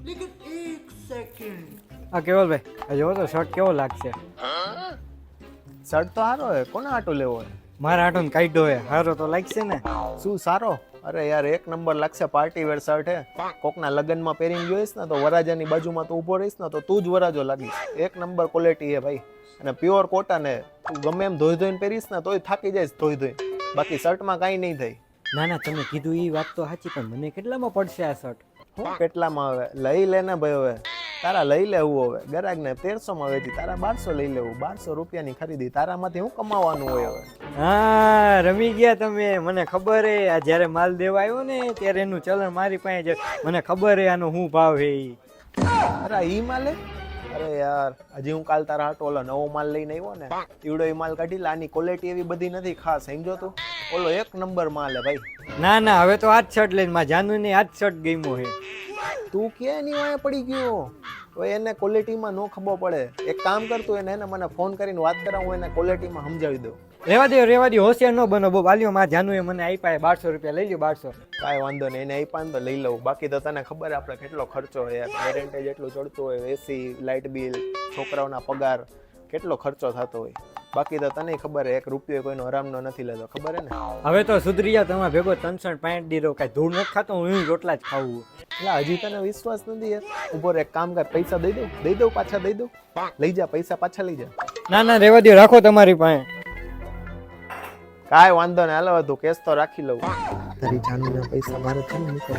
આ કેવલભાઈ આ જોવો તો શર્ટ કેવો લાગશે? શર્ટ તો સારો હે, કોના આટો લેવો હે? મારા હાટો ને કાઢ્યો હે, સારો તો લાગશે ને? શું સારો? અરે યાર એક નંબર લાગશે, પાર્ટી વેર શર્ટ હે. કોકના લગ્નમાં પહેરીને જોઈશ ને તો વરાજાની બાજુમાં તું ઊભો રહીશ ને તો તું જ વરાજો લાગીશ. એક નંબર ક્વોલિટી હે ભાઈ, અને પ્યોર કોટન હે. તું ગમે એમ ધોઈને પહેરીશ ને તોય થાકી જઈશ ધોઈ. બાકી શર્ટમાં કાંઈ નહીં થાય. ના ના, તમે કીધું એ વાત તો સાચી, પણ મને કેટલામાં પડશે આ શર્ટ? હું કેટલામાં હવે લઈ લે ને ભાઈ, હવે તારા લઈ લેવું, હવે ગરાગને 1300 વેચી, તારા 1200 લઈ લેવું. 1200 રૂપિયાની ખરીદી, તારામાંથી હું કમાવાનું હોય હવે? હા, રમી ગયા તમે. મને ખબર હે, આ જ્યારે માલ દેવા આવ્યો ને ત્યારે એનું ચલણ મારી પાસે છે. મને ખબર હે આનો શું ભાવ હે ઈ. અરે ઈ માલે? અરે યાર હજી હું કાલ તારા હાટો ઓલો નવો માલ લઈને આવ્યો ને, ઈવડો ઈ માલ કાઢી લે. આની ક્વોલિટી એવી બધી નથી ખાસ, સમજો તું. ઓલો એક નંબર માલ હે ભાઈ. ના ના, હવે તો આ જ શર્ટ લઈને માં જાનુ ને આ જ શર્ટ ગમ્યો હે. તું ક્યાં એની વાંહે પડી ગયો? હવે એને ક્વોલિટીમાં ન ખબર પડે. એક કામ કરતું એને મને ફોન કરીને વાત કરાવું, એને ક્વોલિટીમાં સમજાવી દઉં. રેવા દે, હોશિયાર ન બનો. બહુ વાલીઓ માં જાનુ એ મને આપ્યા 1200 રૂપિયા, લઈ લ્યો 1200. કાંઈ વાંધો નહીં, એને આપ્યા ને તો લઈ લઉં. બાકી તો તને ખબર આપણે કેટલો ખર્ચો હોય યાર, વેરેન્ટેજ એટલું ચડતું હોય, એસી, લાઇટ બિલ, છોકરાઓના પગાર, કેટલો ખર્ચો થતો હોય. બાકી તો તને ખબર હે, 1 રૂપિયો કોઈનો આરામનો નથી લેતો, ખબર હે ને? હવે તો સુધરી જાવ, તમારે ભેગો 365 દી રહો, કાંઈ ધૂળ નથી ખાતો, હું રોટલા જ ખાવું. એટલે હજી તને વિશ્વાસ નથી યાર? ઉભો રે, એક કામ કર, પૈસા દઈ દઉં, પાછા દઈ દઉં. લઈ જા પૈસા, પાછા લઈ જા. ના ના, રેવા દો, રાખો તમારી પાસે. કાંઈ વાંધો નહીં, હાલો તું કેસ તો રાખી લઉં. તારી જાનના પૈસા મારે છે ને મૂકો.